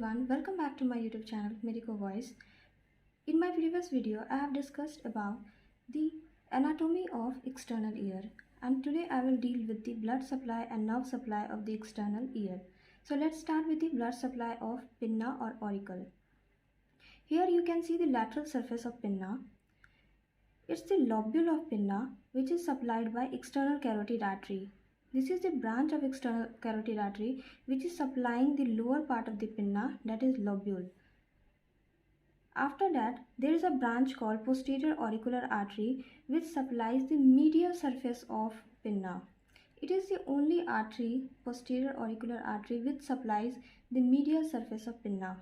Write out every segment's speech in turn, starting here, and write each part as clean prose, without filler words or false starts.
everyone, welcome back to my YouTube channel Medico Voice. In my previous video, I have discussed about the anatomy of external ear, and today I will deal with the blood supply and nerve supply of the external ear. So let's start with the blood supply of pinna or auricle. Here you can see the lateral surface of pinna. It's the lobule of pinna which is supplied by external carotid artery. This is the branch of external carotid artery which is supplying the lower part of the pinna, that is lobule. After that, there is a branch called posterior auricular artery which supplies the medial surface of pinna. It is the only artery, posterior auricular artery, which supplies the medial surface of pinna.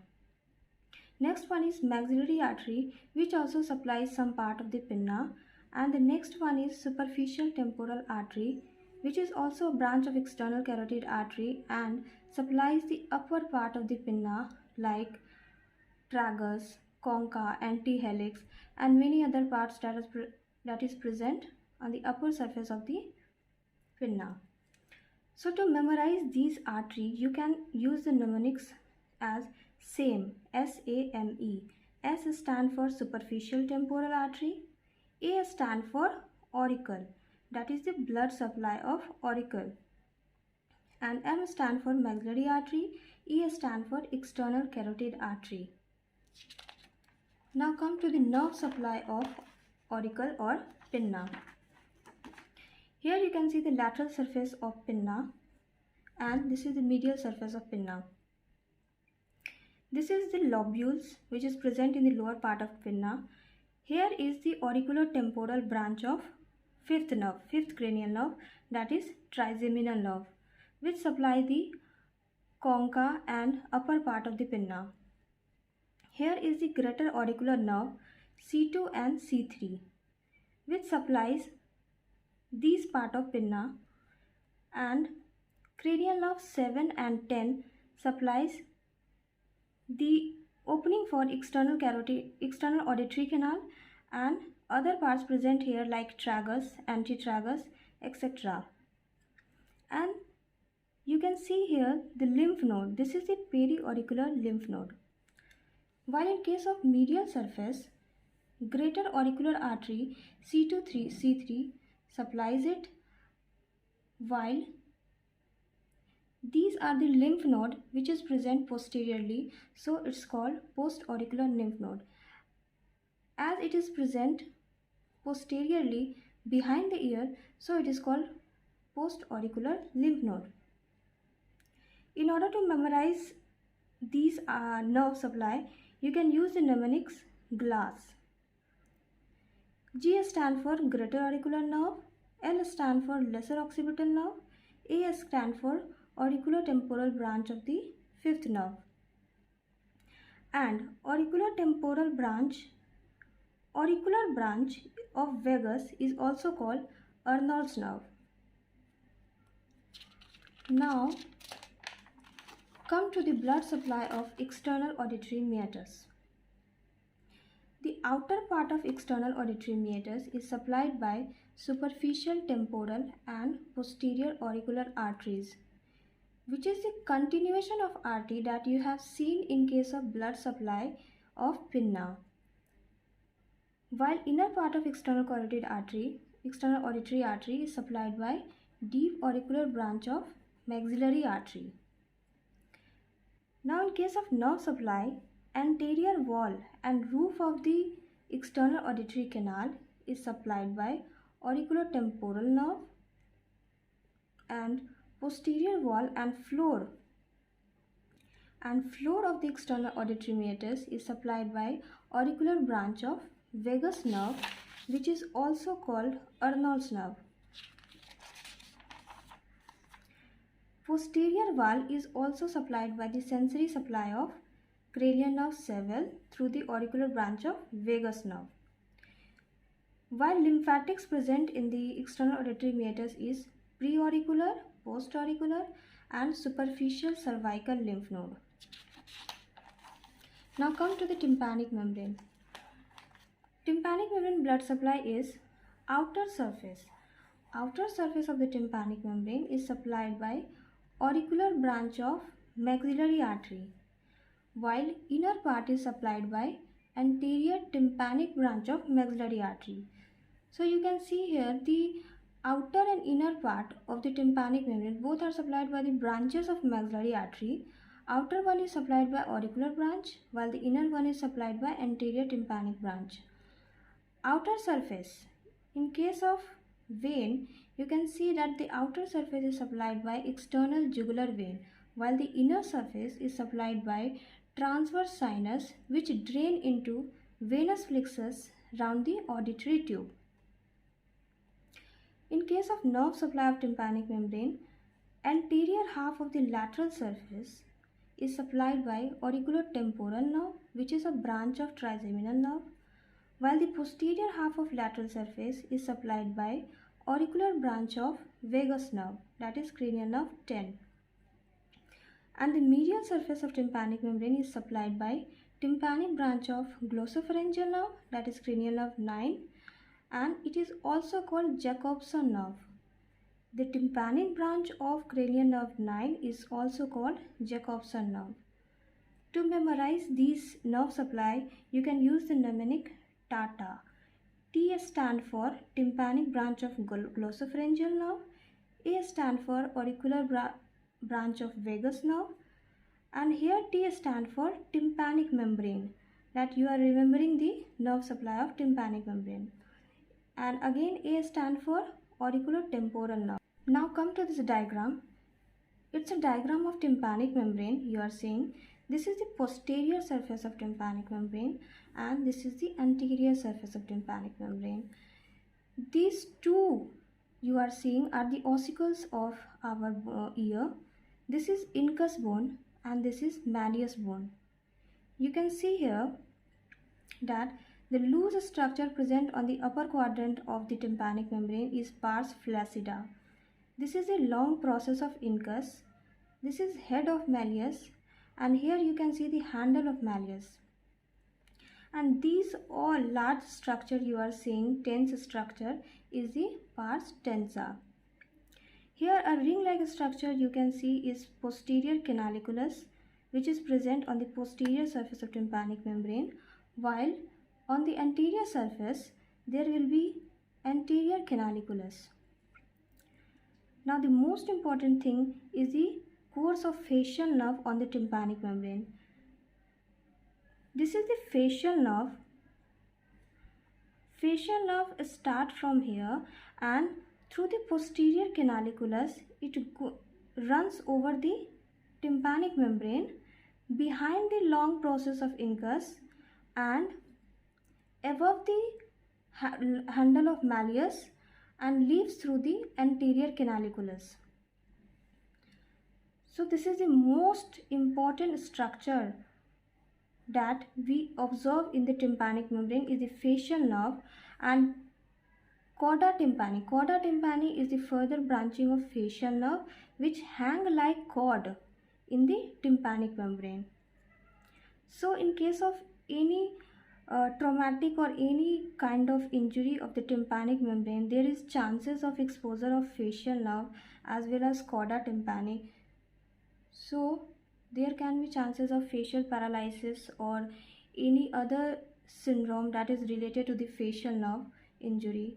Next one is maxillary artery, which also supplies some part of the pinna, and the next one is superficial temporal artery, which is also a branch of external carotid artery and supplies the upper part of the pinna like tragus, concha, antihelix, and many other parts that is present on the upper surface of the pinna. So to memorize these arteries, you can use the mnemonics as SAME, S-A-M-E. S stand for superficial temporal artery, A stand for auricle, that is the blood supply of auricle, and M stand for maxillary artery, E stand for external carotid artery. Now come to the nerve supply of auricle or pinna. Here you can see the lateral surface of pinna, and this is the medial surface of pinna. This is the lobules which is present in the lower part of pinna. Here is the auriculotemporal branch of fifth nerve, fifth cranial nerve, that is trigeminal nerve, which supply the concha and upper part of the pinna. Here is the greater auricular nerve C2 and C3, which supplies these part of pinna, and cranial nerve 7 and 10 supplies the opening for external auditory canal and other parts present here like tragus, antitragus, etc. And you can see here the lymph node. This is the periauricular lymph node. While in case of medial surface, greater auricular artery C3 supplies it, while these are the lymph node which is present posteriorly, so it's called postauricular lymph node. As it is present posteriorly behind the ear, so it is called postauricular lymph node. In order to memorize these nerve supply, you can use the mnemonics GLASS. G stand for greater auricular nerve, L stand for lesser occipital nerve, A stand for auriculotemporal branch of the fifth nerve, and auricular branch of vagus is also called Arnold's nerve. Now come to the blood supply of external auditory meatus. The outer part of external auditory meatus is supplied by superficial temporal and posterior auricular arteries, which is the continuation of artery that you have seen in case of blood supply of pinna. While inner part of external auditory artery is supplied by deep auricular branch of maxillary artery. Now in case of nerve supply, anterior wall and roof of the external auditory canal is supplied by auriculotemporal nerve, and posterior wall and floor of the external auditory meatus is supplied by auricular branch of vagus nerve, which is also called Arnold's nerve. Posterior wall is also supplied by the sensory supply of cranial nerve 7 through the auricular branch of vagus nerve. While lymphatics present in the external auditory meatus is preauricular, postauricular, and superficial cervical lymph node. Now come to the tympanic membrane. Tympanic membrane blood supply is outer surface. Outer surface of the tympanic membrane is supplied by auricular branch of maxillary artery, while inner part is supplied by anterior tympanic branch of maxillary artery. So you can see here the outer and inner part of the tympanic membrane both are supplied by the branches of maxillary artery. Outer one is supplied by auricular branch while the inner one is supplied by anterior tympanic branch. Outer surface. In case of vein, you can see that the outer surface is supplied by external jugular vein while the inner surface is supplied by transverse sinus which drain into venous plexus round the auditory tube. In case of nerve supply of tympanic membrane, anterior half of the lateral surface is supplied by auriculotemporal nerve which is a branch of trigeminal nerve, while the posterior half of lateral surface is supplied by auricular branch of vagus nerve, that is cranial nerve 10. And the medial surface of tympanic membrane is supplied by tympanic branch of glossopharyngeal nerve, that is cranial nerve 9, and it is also called Jacobson nerve. The tympanic branch of cranial nerve 9 is also called Jacobson nerve. To memorize these nerve supply, you can use the mnemonic TATA. T stand for tympanic branch of glossopharyngeal nerve, A stand for auricular branch of vagus nerve, and here T stand for tympanic membrane, that you are remembering the nerve supply of tympanic membrane. And again A stand for auriculotemporal nerve. Now come to this diagram. It's a diagram of tympanic membrane. You are seeing this is the posterior surface of tympanic membrane and this is the anterior surface of tympanic membrane. These two you are seeing are the ossicles of our ear. This is incus bone and this is malleus bone. You can see here that the loose structure present on the upper quadrant of the tympanic membrane is pars flaccida. This is a long process of incus. This is head of malleus and here you can see the handle of malleus. And these all large structure you are seeing, tense structure, is the pars tensa. Here a ring-like structure you can see is posterior canaliculus, which is present on the posterior surface of tympanic membrane, while on the anterior surface there will be anterior canaliculus. Now the most important thing is the course of facial nerve on the tympanic membrane. This is the facial nerve. Facial nerve starts from here and through the posterior canaliculus it runs over the tympanic membrane behind the long process of incus and above the handle of malleus and leaves through the anterior canaliculus. So this is the most important structure that we observe in the tympanic membrane is the facial nerve and cauda tympani. Cauda tympani is the further branching of facial nerve which hang like cord in the tympanic membrane. So in case of any traumatic or any kind of injury of the tympanic membrane, there is chances of exposure of facial nerve as well as cauda tympani. So there can be chances of facial paralysis or any other syndrome that is related to the facial nerve injury.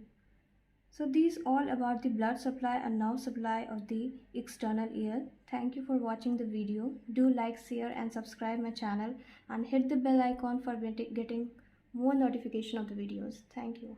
So these all about the blood supply and nerve supply of the external ear. Thank you for watching the video. Do like, share and subscribe my channel and hit the bell icon for getting more notification of the videos. Thank you.